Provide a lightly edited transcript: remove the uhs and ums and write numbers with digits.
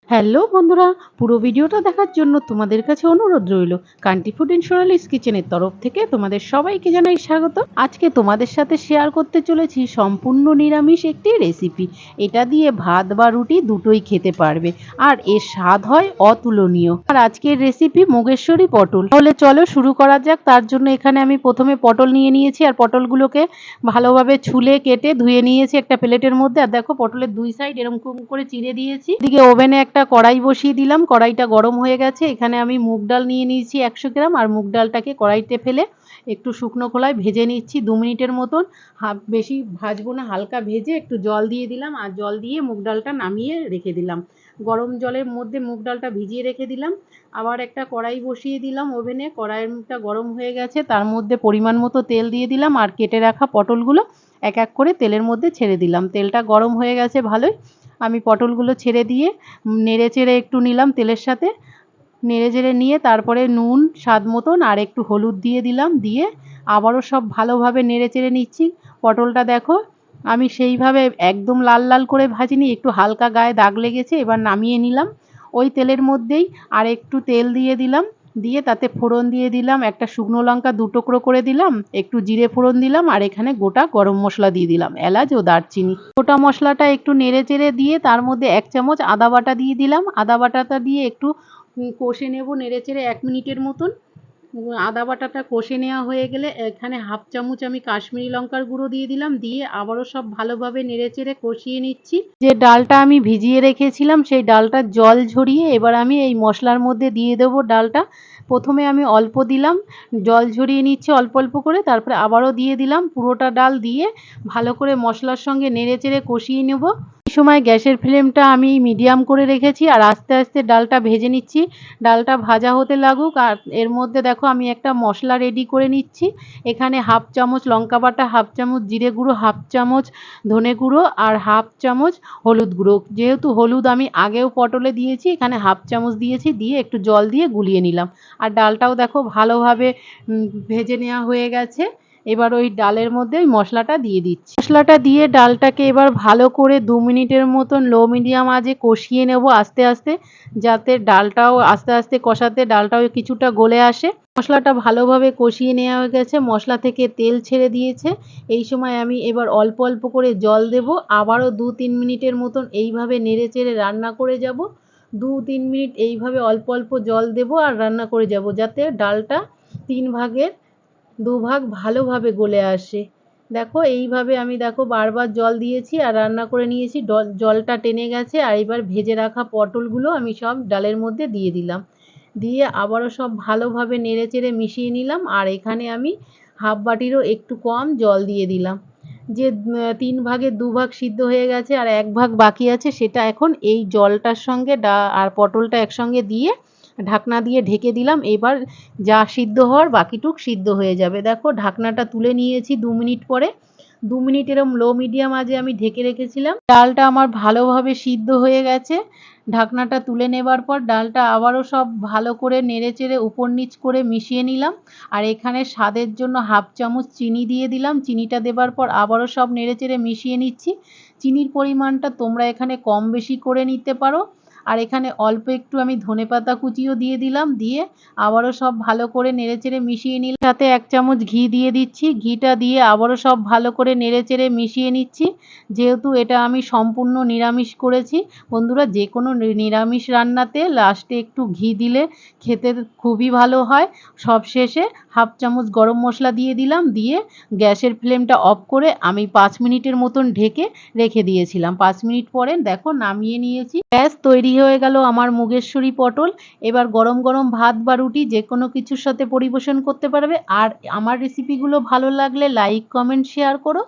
Hello বন্ধুরা, পুরো ভিডিওটা দেখার জন্য তোমাদের কাছে অনুরোধ রইল। কান্ট্রি ফুড এন্ড সোনালিস কিচেনের তরফ থেকে তোমাদের সবাইকে জানাই স্বাগত। আজকে তোমাদের সাথে শেয়ার করতে চলেছি সম্পূর্ণ নিরামিষ একটি রেসিপি। এটা দিয়ে ভাত বা রুটি দুটোই খেতে পারবে, আর এর স্বাদ হয় অতুলনীয়। আর আজকের রেসিপি মুগেশ্বরী পটল। তাহলে চলো শুরু করা যাক। তার জন্য এখানে আমি প্রথমে পটল নিয়ে নিয়েছি, আর পটলগুলোকে ভালোভাবে ছুলে কেটে ধুয়ে নিয়েছি একটা প্লেটের মধ্যে। আর দেখো পটলের দুই সাইড এরকম করে চিড়ে দিয়েছি। এদিকে ওভেনে একটা কড়াই বসিয়ে দিলাম, কড়াইটা গরম হয়ে গেছে। এখানে আমি মুগ ডাল নিয়ে নিয়েছি 100 গ্রাম, আর মুগ ডালটাকে কড়াইতে ফেলে একটু শুকনো খোলায় ভেজে নিচ্ছি 2 মিনিটের মতন। বেশি ভাজবো না, হালকা ভেজে একটু জল দিয়ে দিলাম, আর জল দিয়ে মুগ ডালটা নামিয়ে রেখে দিলাম। গরম জলের মধ্যে মুগ ডালটা ভিজিয়ে রেখে দিলাম। আবার একটা কড়াই বসিয়ে দিলাম ওভেনে, কড়াইটা গরম হয়ে গেছে। তার মধ্যে পরিমাণ মতো তেল দিয়ে দিলাম, আর কেটে রাখা পটলগুলো এক এক করে তেলের মধ্যে ছেড়ে দিলাম। তেলটা গরম হয়ে গেছে ভালোই। আমি পটলগুলো ছেড়ে দিয়ে নেড়ে চেড়ে একটু নিলাম তেলের সাথে। নেড়ে চেড়ে নিয়ে তারপরে নুন স্বাদ মতন আর একটু হলুদ দিয়ে দিলাম। দিয়ে আবারও সব ভালোভাবে নেড়ে চেড়ে নিচ্ছি। পটলটা দেখো আমি সেইভাবে একদম লাল লাল করে ভাজিনি, একটু হালকা গায়ে দাগ লেগেছে। এবার নামিয়ে নিলাম। ওই তেলের মধ্যেই আর একটু তেল দিয়ে দিলাম, দিয়ে তাতে ফোড়ন দিয়ে দিলাম। একটা শুকনো লঙ্কা 2 টুকরো করে দিলাম, একটু জিরে ফোড়ন দিলাম, আর এখানে গোটা গরম মশলা দিয়ে দিলাম, এলাচ ও দারচিনি। গোটা মশলাটা একটু নেড়ে চেড়ে দিয়ে তার মধ্যে 1 চামচ আদা বাটা দিয়ে দিলাম। আদা বাটাটা দিয়ে একটু কষে নেব নেড়ে চেড়ে 1 মিনিটের মতন। আদা বাটাটা কষে নেওয়া হয়ে গেলে এখানে 1/2 চামচ আমি কাশ্মীরি লঙ্কার গুঁড়ো দিয়ে দিলাম। দিয়ে আবারও সব ভালোভাবে নেড়ে চেড়ে কষিয়ে নিচ্ছি। যে ডালটা আমি ভিজিয়ে রেখেছিলাম সেই ডালটা জল ঝরিয়ে এবার আমি এই মশলার মধ্যে দিয়ে দেবো ডালটা। প্রথমে আমি অল্প দিলাম, জল ঝরিয়ে নিচ্ছি অল্প অল্প করে, তারপরে আবারও দিয়ে দিলাম পুরোটা ডাল। দিয়ে ভালো করে মশলার সঙ্গে নেড়ে চেড়ে কষিয়ে নেব। এই সময় গ্যাসের ফ্লেমটা আমি মিডিয়াম করে রেখেছি, আর আস্তে আস্তে ডালটা ভেজে নিচ্ছি। ডালটা ভাজা হতে লাগুক। আর এর মধ্যে দেখো আমি একটা মশলা রেডি করে নিচ্ছি। এখানে 1/2 চামচ লঙ্কা বাটা, 1/2 চামচ জিরে গুঁড়ো, 1/2 চামচ ধনে গুঁড়ো, আর 1/2 চামচ হলুদ গুঁড়ো। যেহেতু হলুদ আমি আগেও পটলে দিয়েছি, এখানে 1/2 চামচ দিয়েছি। দিয়ে একটু জল দিয়ে গুলিয়ে নিলাম। আর ডালটাও দেখো ভালোভাবে ভেজে নেওয়া হয়ে গেছে। এবার ওই ডালের মধ্যে ওই মশলাটা দিয়ে দিচ্ছি। মশলাটা দিয়ে ডালটাকে এবার ভালো করে 2 মিনিটের মতন লো মিডিয়াম আঁচে কষিয়ে নেব আস্তে আস্তে, যাতে ডালটাও আস্তে আস্তে কষাতে ডালটাও কিছুটা গলে আসে। মশলাটা ভালোভাবে কষিয়ে নেওয়া হয়ে গেছে, মশলা থেকে তেল ছেড়ে দিয়েছে। এই সময় আমি এবার অল্প অল্প করে জল দেব। আবারও 2-3 মিনিটের মতন এইভাবে নেড়ে চেড়ে রান্না করে যাব। 2-3 মিনিট এইভাবে অল্প অল্প জল দেব আর রান্না করে যাব, যাতে ডালটা 3 ভাগের 2 ভাগ ভালোভাবে গলে আসে। দেখো এইভাবে আমি দেখো বারবার জল দিয়েছি আর রান্না করে নিয়েছি। জলটা টেনে গেছে। আর এবার ভেজে রাখা পটলগুলো আমি সব ডালের মধ্যে দিয়ে দিলাম। দিয়ে আবারও সব ভালোভাবে নেড়ে চেড়ে মিশিয়ে নিলাম। আর এখানে আমি 1/2 বাটিরও একটু কম জল দিয়ে দিলাম। যে 3 ভাগের 2 ভাগ সিদ্ধ হয়ে গেছে আর 1 ভাগ বাকি আছে, সেটা এখন এই জলটার সঙ্গে আর পটলটা একসঙ্গে দিয়ে ঢাকনা দিয়ে ঢেকে দিলাম। এবার যা সিদ্ধ হওয়ার বাকিটুক সিদ্ধ হয়ে যাবে। দেখো ঢাকনাটা তুলে নিয়েছি 2 মিনিট পরে। 2 মিনিট এরম লো মিডিয়াম আঁচে আমি ঢেকে রেখেছিলাম। ডালটা আমার ভালোভাবে সিদ্ধ হয়ে গেছে। ঢাকনাটা তুলে নেবার পর ডালটা আবারও সব ভালো করে নেড়ে চেড়ে উপর নিচ করে মিশিয়ে নিলাম। আর এখানে স্বাদের জন্য 1/2 চামচ চিনি দিয়ে দিলাম। চিনিটা দেবার পর আবারও সব নেড়ে চেড়ে মিশিয়ে নিচ্ছি। চিনির পরিমাণটা তোমরা এখানে কম বেশি করে নিতে পারো। আর এখানে অল্প একটু আমি ধনেপাতা কুচিও দিয়ে দিলাম। দিয়ে আবারও সব ভালো করে নেড়ে চেড়ে মিশিয়ে নিলাম। সাথে 1 চামচ ঘি দিয়ে দিচ্ছি। ঘিটা দিয়ে আবারও সব ভালো করে নেড়ে চেড়ে মিশিয়ে নিচ্ছি। যেহেতু এটা আমি সম্পূর্ণ নিরামিষ করেছি, বন্ধুরা যে কোনো নিরামিষ রান্নাতে লাস্টে একটু ঘি দিলে খেতে খুবই ভালো হয়। সবশেষে 1/2 চামচ গরম মশলা দিয়ে দিলাম। দিয়ে গ্যাসের ফ্লেমটা অফ করে আমি 5 মিনিটের মতন ঢেকে রেখে দিয়েছিলাম। 5 মিনিট পরে দেখো নামিয়ে নিয়েছি। ব্যাস তৈরি হয়ে গেল আমার মুগেশ্বরী পটল। এবার গরম গরম ভাত বা রুটি যে কোনো কিছুর সাথে পরিবেশন করতে পারবে। আর আমার রেসিপিগুলো ভালো লাগলে লাইক, কমেন্ট, শেয়ার করো।